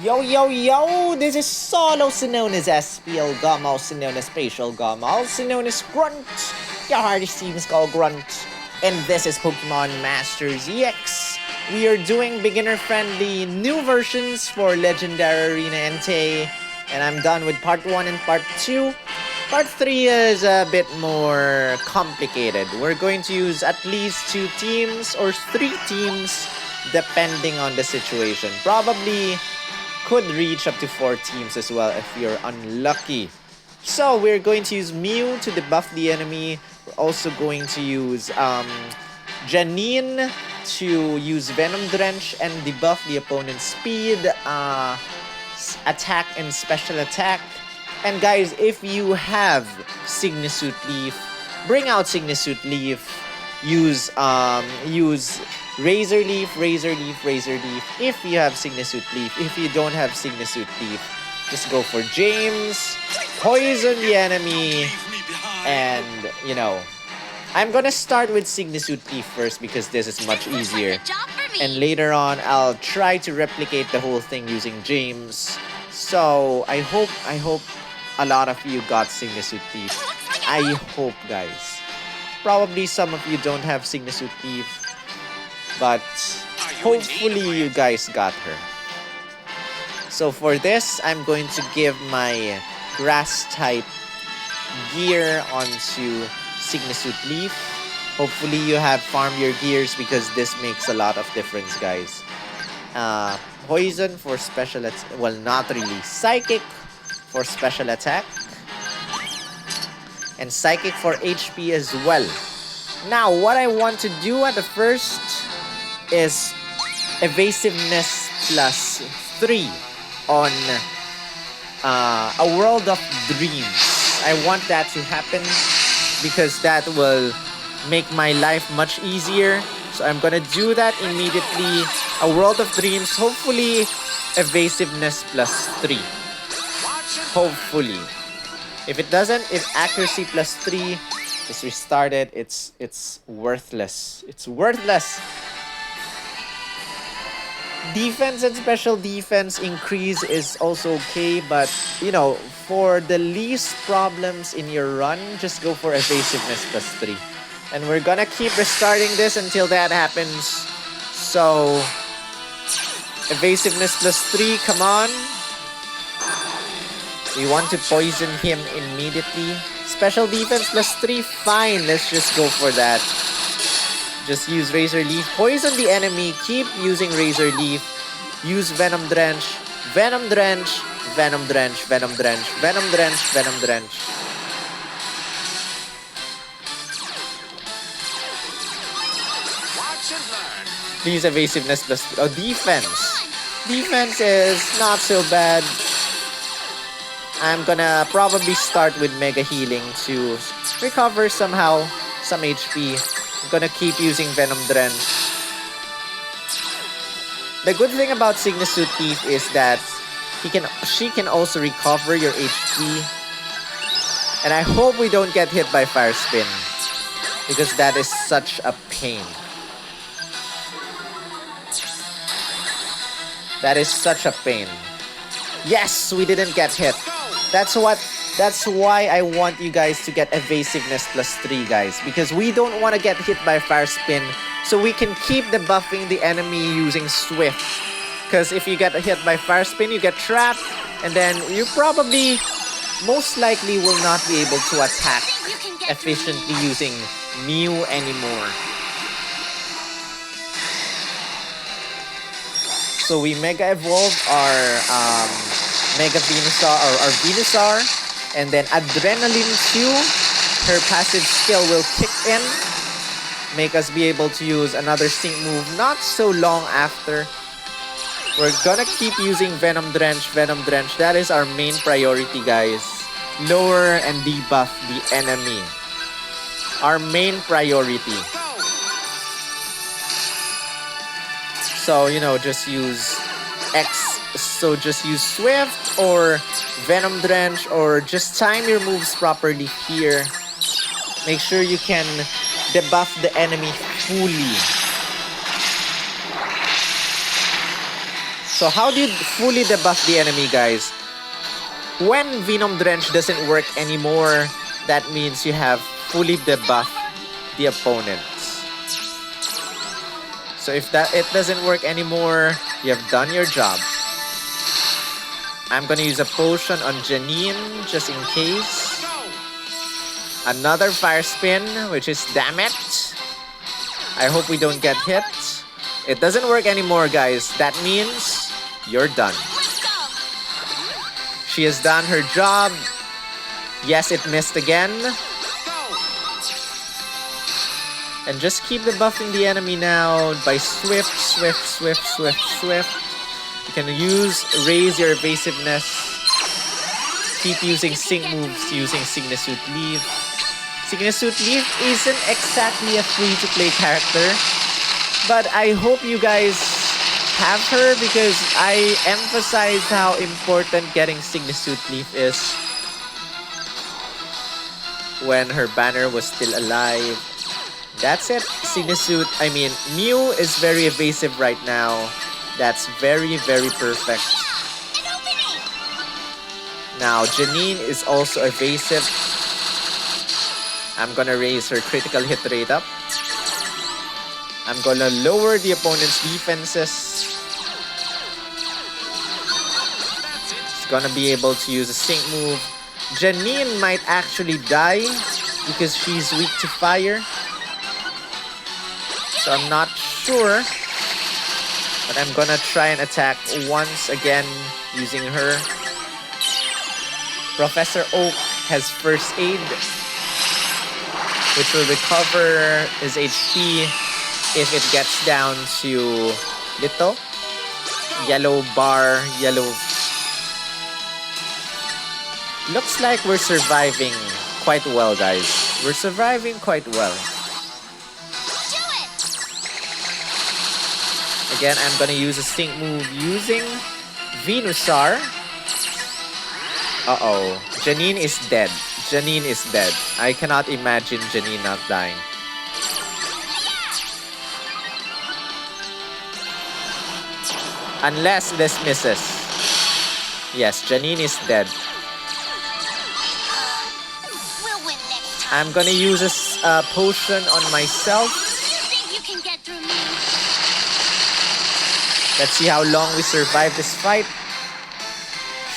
Yo, yo, yo! This is Sol, also known as SPL Gum, also known as Spatial Gum, also known as Grunt. Your hardest team is called Grunt. And this is Pokemon Masters EX. We are doing beginner-friendly new versions for Legendary Arena Entei. And I'm done with part 1 and part 2. Part 3 is a bit more complicated. We're going to use at least 2 teams or 3 teams depending on the situation. Probably could reach up to 4 teams as well if you're unlucky. So we're going to use Mew to debuff the enemy. We're also going to use Janine to use Venom Drench and debuff the opponent's speed, attack and special attack. And guys, if you have Signisuit Leaf, bring out Signisuit Leaf. Use Razor Leaf, Razor Leaf, Razor Leaf if you have Signisuit Leaf. If you don't have Signisuit Leaf, just go for James, poison the enemy, and you know, I'm gonna start with Signisuit Leaf first because this is much easier. And later on, I'll try to replicate the whole thing using James. So I hope a lot of you got Signisuit Leaf. I hope, guys. Probably some of you don't have Signisuit Leaf, but hopefully you guys got her. So for this, I'm going to give my grass type gear onto Signisuit Leaf. Hopefully you have farmed your gears because this makes a lot of difference, guys. Poison for special attack. Well, not really. Psychic for special attack. And Psychic for HP as well. Now, what I want to do at the first is Evasiveness plus 3 on a World of Dreams. I want that to happen because that will make my life much easier. So I'm gonna do that immediately. A World of Dreams, hopefully Evasiveness plus 3. Hopefully. If it doesn't, if accuracy plus 3, just restart it. It's worthless. It's worthless. Defense and special defense increase is also okay, but you know, for the least problems in your run, just go for evasiveness plus 3. And we're gonna keep restarting this until that happens. So evasiveness plus 3, come on. We want to poison him immediately. Special defense plus 3, fine. Let's just go for that. Just use Razor Leaf. Poison the enemy. Keep using Razor Leaf. Use Venom Drench. Venom Drench. Venom Drench. Venom Drench. Venom Drench. Venom Drench. Please evasiveness plus 3. Oh, defense. Defense is not so bad. I'm gonna probably start with Mega Healing to recover somehow some HP. I'm gonna keep using Venom Drench. The good thing about Signisuit Leaf is that she can also recover your HP. And I hope we don't get hit by Fire Spin, because that is such a pain. That is such a pain. Yes, we didn't get hit. That's why I want you guys to get evasiveness plus 3, guys, because we don't want to get hit by Fire Spin, so we can keep debuffing the enemy using Swift. Because if you get hit by Fire Spin, you get trapped, and then you probably most likely will not be able to attack efficiently using Mew anymore. So we Mega Evolve our Mega Venusaur or our Venusaur, and then Adrenaline Q, her passive skill will kick in, make us be able to use another sync move not so long after. We're gonna keep using Venom Drench, Venom Drench. That is our main priority, guys. Lower and debuff the enemy. Our main priority. So, you know, just use So just use Swift or Venom Drench, or just time your moves properly here. Make sure you can debuff the enemy fully. So how do you fully debuff the enemy, guys? When Venom Drench doesn't work anymore, that means you have fully debuffed the opponents. So if it doesn't work anymore, you have done your job. I'm gonna use a potion on Janine just in case. Another fire spin, which is damn it. I hope we don't get hit. It doesn't work anymore, guys. That means you're done. She has done her job. Yes, it missed again. And just keep debuffing the enemy now by swift. You can raise your evasiveness. Keep using sync moves using Signasuit Leaf. Signasuit Leaf isn't exactly a free-to-play character, but I hope you guys have her because I emphasize how important getting Signasuit Leaf is when her banner was still alive. That's it. Mew is very evasive right now. That's very, very perfect. Now, Janine is also evasive. I'm gonna raise her critical hit rate up. I'm gonna lower the opponent's defenses. It's gonna be able to use a sync move. Janine might actually die because she's weak to fire. So I'm not sure. But I'm gonna try and attack once again using her. Professor Oak has first aid, which will recover his HP if it gets down to little. Yellow bar, yellow. Looks like we're surviving quite well, guys. We're surviving quite well. Again, I'm gonna use a sync move using Venusaur. Uh-oh. Janine is dead. Janine is dead. I cannot imagine Janine not dying. Unless this misses. Yes, Janine is dead. I'm gonna use a potion on myself. Let's see how long we survive this fight.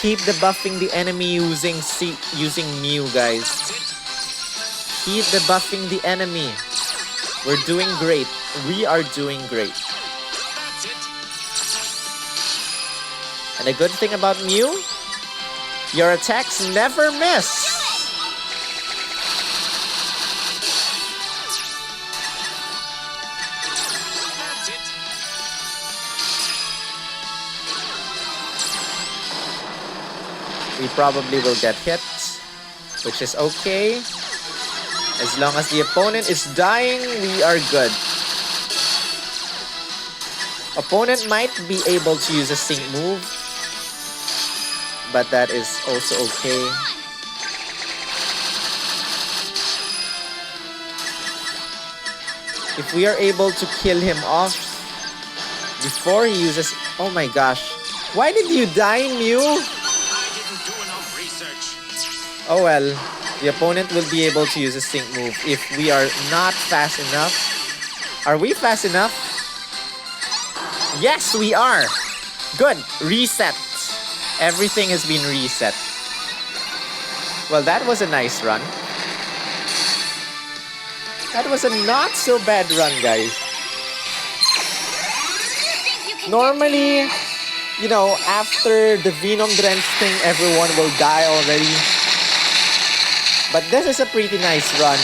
Keep debuffing the enemy using Mew, guys. Keep debuffing the enemy. We're doing great. We are doing great. And the good thing about Mew, your attacks never miss. We probably will get hit, which is okay. As long as the opponent is dying, we are good. Opponent might be able to use a sync move, but that is also okay. If we are able to kill him off before he uses... Oh my gosh. Why did you die, Mew? Oh well, the opponent will be able to use a sync move if we are not fast enough. Are we fast enough? Yes, we are! Good! Reset! Everything has been reset. Well, that was a nice run. That was a not so bad run, guys. Normally, you know, after the Venom Drench thing, everyone will die already. But this is a pretty nice run.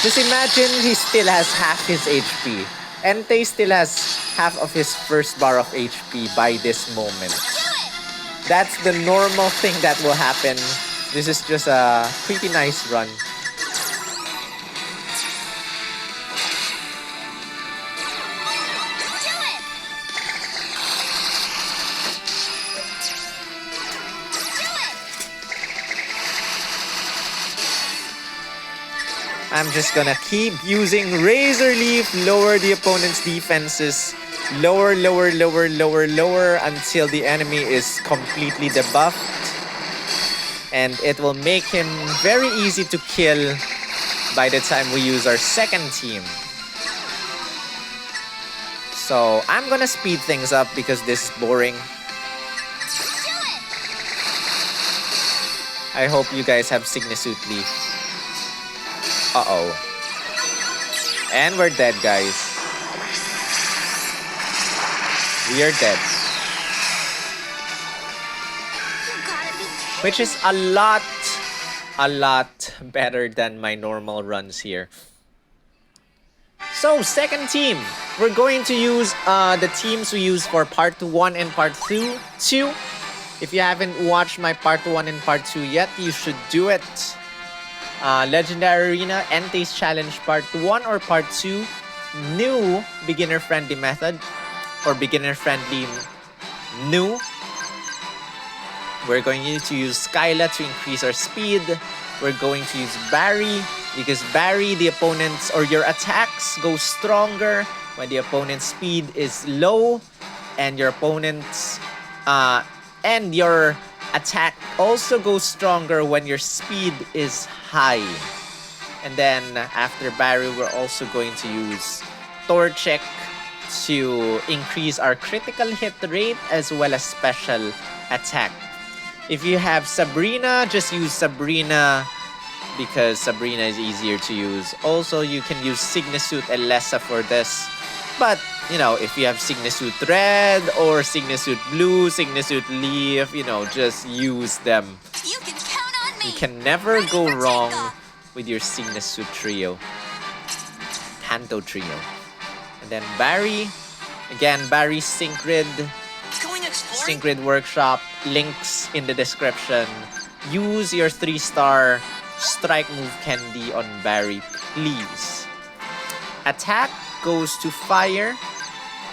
Just imagine he still has half his HP. Entei still has half of his first bar of HP by this moment. That's the normal thing that will happen. This is just a pretty nice run. I'm just gonna keep using Razor Leaf, lower the opponent's defenses, Lower, lower, lower, lower, lower until the enemy is completely debuffed. And it will make him very easy to kill by the time we use our second team. So I'm gonna speed things up because this is boring. I hope you guys have Signisuit Leaf. Uh-oh. And we're dead, guys. We are dead. Which is a lot better than my normal runs here. So, second team. We're going to use the teams we use for part 1 and part 2. If you haven't watched my part 1 and part 2 yet, you should do it. Legendary Arena, Entei's Challenge part 1 or part 2. New beginner-friendly method. Or beginner-friendly new. We're going to use Skyla to increase our speed. We're going to use Barry because Barry, the opponent's or your attacks go stronger when the opponent's speed is low, and your opponent's and your attack also goes stronger when your speed is high. And then after Barry, we're also going to use Torchic to increase our critical hit rate as well as special attack. If you have Sabrina, just use Sabrina because Sabrina is easier to use. Also, you can use Signisuit Elessa for this. But, you know, if you have Signisuit Red or Signisuit Blue, Signisuit Leaf, you know, just use them. You can count on me. You can never go wrong with your Signisuit trio. Kanto trio. And then Barry. Again, Barry Synchrid. Synchrid Workshop, links in the description. Use your 3-star strike move candy on Barry, please. Attack goes to fire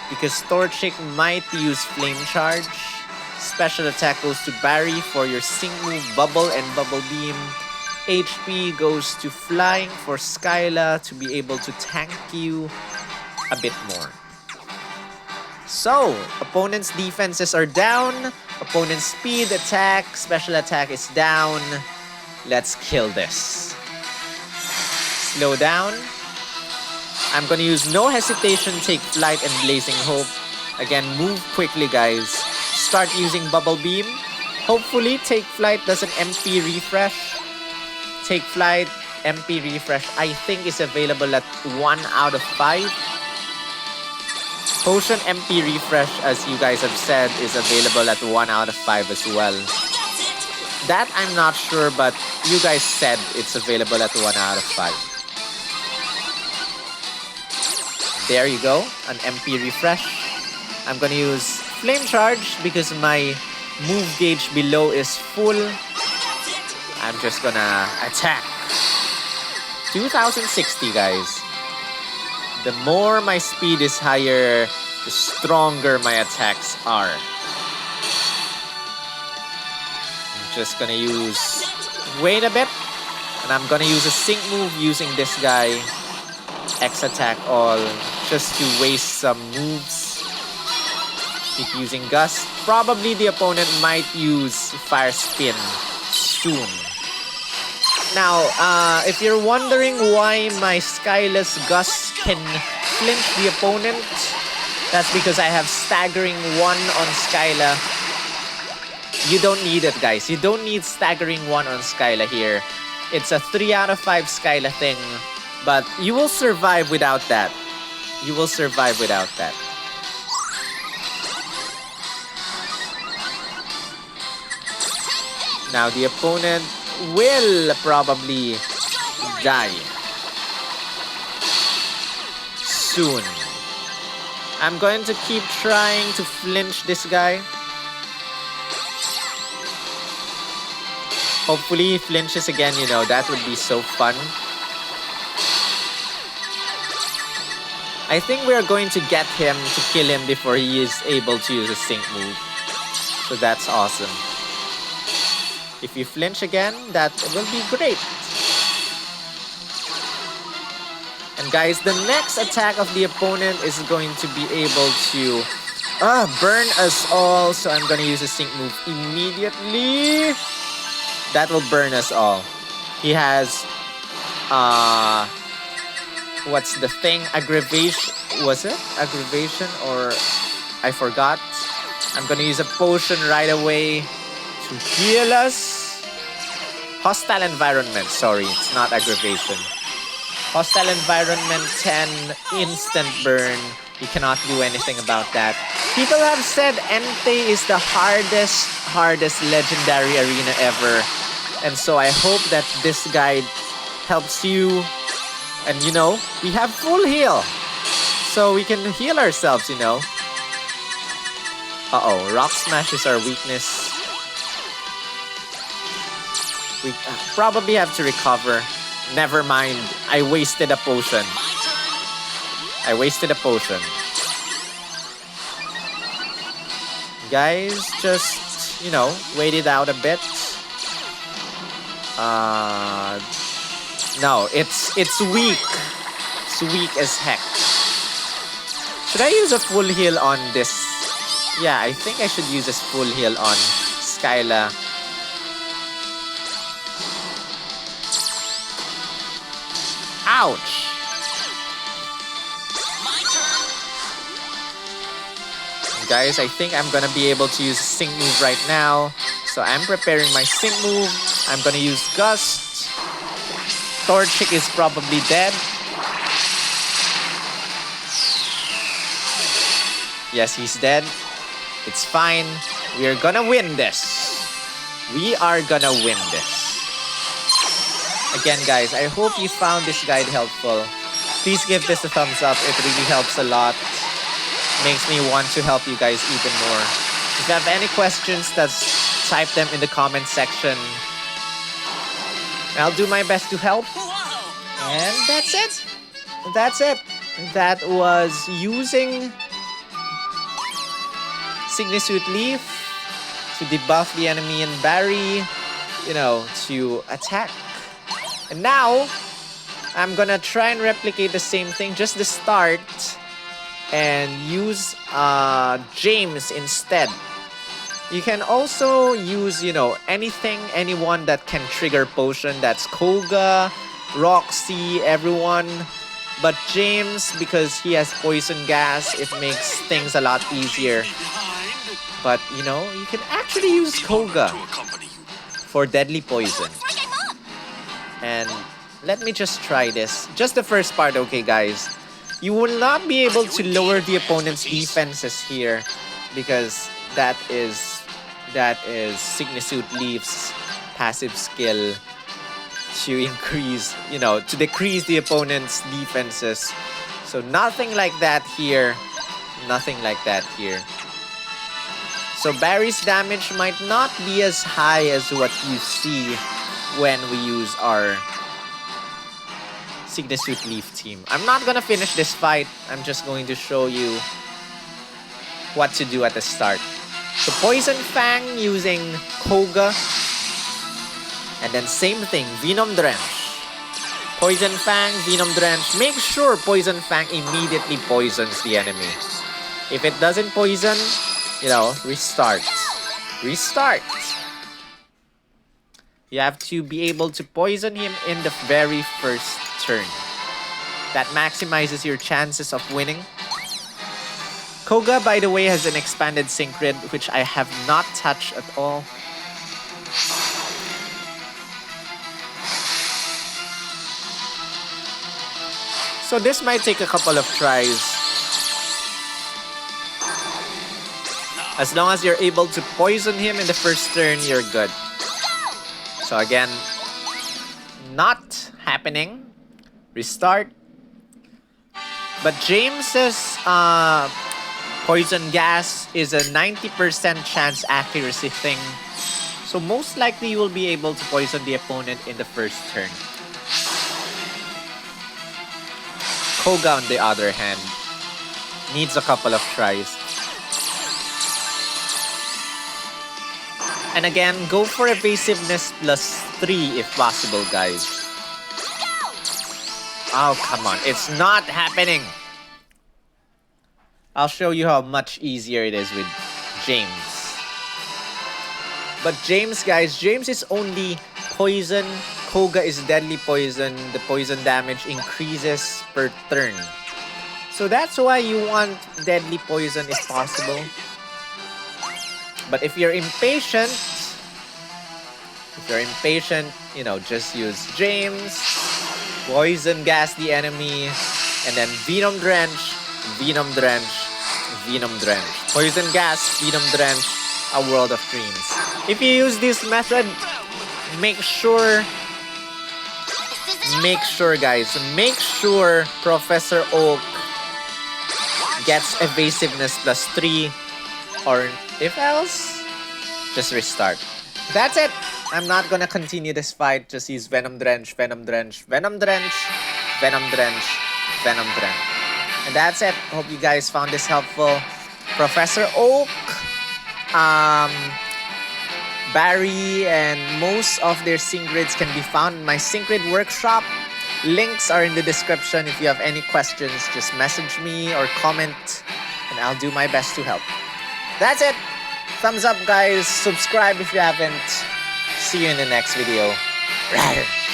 because Torchic might use Flame Charge. Special attack goes to Barry for your sync move Bubble and Bubble Beam. HP goes to Flying for Skyla to be able to tank you a bit more. So, opponent's defenses are down. Opponent's speed, attack, special attack is down. Let's kill this. Slow down. I'm gonna use no hesitation, Take Flight, and Blazing Hope. Again, move quickly, guys. Start using Bubble Beam. Hopefully, Take Flight does an MP refresh. Take Flight, MP refresh, I think is available at 1 out of 5. Potion MP refresh, as you guys have said, is available at 1 out of 5 as well. That I'm not sure, but you guys said it's available at 1 out of 5. There you go, an MP refresh. I'm gonna use Flame Charge because my move gauge below is full. I'm just gonna attack. 2060, guys. The more my speed is higher, the stronger my attacks are. I'm just gonna wait a bit, and I'm gonna use a sync move using this guy. X attack all, just to waste some moves. Keep using Gust. Probably the opponent might use Fire Spin soon. Now, if you're wondering why my Skyla's Gust can flinch the opponent, that's because I have Staggering 1 on Skyla. You don't need it, guys. You don't need Staggering 1 on Skyla here. It's a 3 out of 5 Skyla thing, but you will survive without that. You will survive without that. Now, the opponent will probably die soon. I'm going to keep trying to flinch this guy. Hopefully he flinches again, you know, that would be so fun. I think we are going to get him to kill him before he is able to use a sync move. So that's awesome. If you flinch again, that will be great. And And guys, the next attack of the opponent is going to be able to burn us all. So I'm gonna use a sync move immediately. That will burn us all. He has what's the thing? Aggravation. Was it? Aggravation or I forgot. I'm gonna use a potion right away to heal us. Hostile environment. Sorry, it's not aggravation. Hostile environment 10 instant burn. You cannot do anything about that. People have said Entei is the hardest legendary arena ever. And so I hope that this guide helps you. And you know, we have full heal. So we can heal ourselves, you know. Uh-oh, Rock Smash is our weakness. We probably have to recover. Never mind, I wasted a potion. I wasted a potion. Guys, just, you know, wait it out a bit. No, it's weak. It's weak as heck. Should I use a full heal on this? Yeah, I think I should use a full heal on Skyla. Ouch! Guys, I think I'm gonna be able to use a sync move right now. So I'm preparing my sync move. I'm gonna use Gust. Torchic is probably dead. Yes, he's dead. It's fine. We are gonna win this. We are gonna win this. Again, guys, I hope you found this guide helpful. Please give this a thumbs up. It really helps a lot. Makes me want to help you guys even more. If you have any questions, just type them in the comment section. I'll do my best to help. And that's it. That's it. That was using Signisuit Leaf to debuff the enemy and Barry, you know, to attack. And now, I'm gonna try and replicate the same thing, just the start, and use James instead. You can also use, you know, anyone that can trigger potion. That's Koga, Roxy, everyone. But James, because he has poison gas, it makes things a lot easier. But, you know, you can actually use Koga for deadly poison. And let me just try this. Just the first part, okay, guys? You will not be able to lower the opponent's defenses here because that is Signisuit Leaf's passive skill to increase, you know, to decrease the opponent's defenses. So nothing like that here. Nothing like that here. So Barry's damage might not be as high as what you see when we use our Signisuit Leaf team. I'm not gonna finish this fight. I'm just going to show you what to do at the start. So Poison Fang using Koga. And then same thing, Venom Drench. Poison Fang, Venom Drench. Make sure Poison Fang immediately poisons the enemy. If it doesn't poison, you know, restart. Restart. You have to be able to poison him in the very first turn. That maximizes your chances of winning. Koga, by the way, has an expanded Synchrid, which I have not touched at all. So this might take a couple of tries. As long as you're able to poison him in the first turn, you're good. So again, not happening. Restart. But James's poison gas is a 90% chance accuracy thing. So most likely you will be able to poison the opponent in the first turn. Koga, on the other hand, needs a couple of tries. And again, go for evasiveness +3 if possible, guys. Oh, come on. It's not happening. I'll show you how much easier it is with James. But James, guys, James is only poison. Koga is deadly poison. The poison damage increases per turn. So that's why you want deadly poison if possible. But if you're impatient, you know, just use James, poison gas the enemy, and then Venom Drench, Venom Drench, Venom Drench. Poison gas, Venom Drench, a world of dreams. If you use this method, make sure guys, make sure Professor Oak gets evasiveness +3, or if else, just restart. That's it. I'm not gonna continue this fight. Just use Venom Drench, Venom Drench, Venom Drench, Venom Drench, Venom Drench. And that's it. Hope you guys found this helpful. Professor Oak, Barry, and most of their Syncgrids can be found in my Syncgrid workshop. Links are in the description. If you have any questions, just message me or comment, and I'll do my best to help. That's it. Thumbs up, guys. Subscribe if you haven't. See you in the next video. Rawr.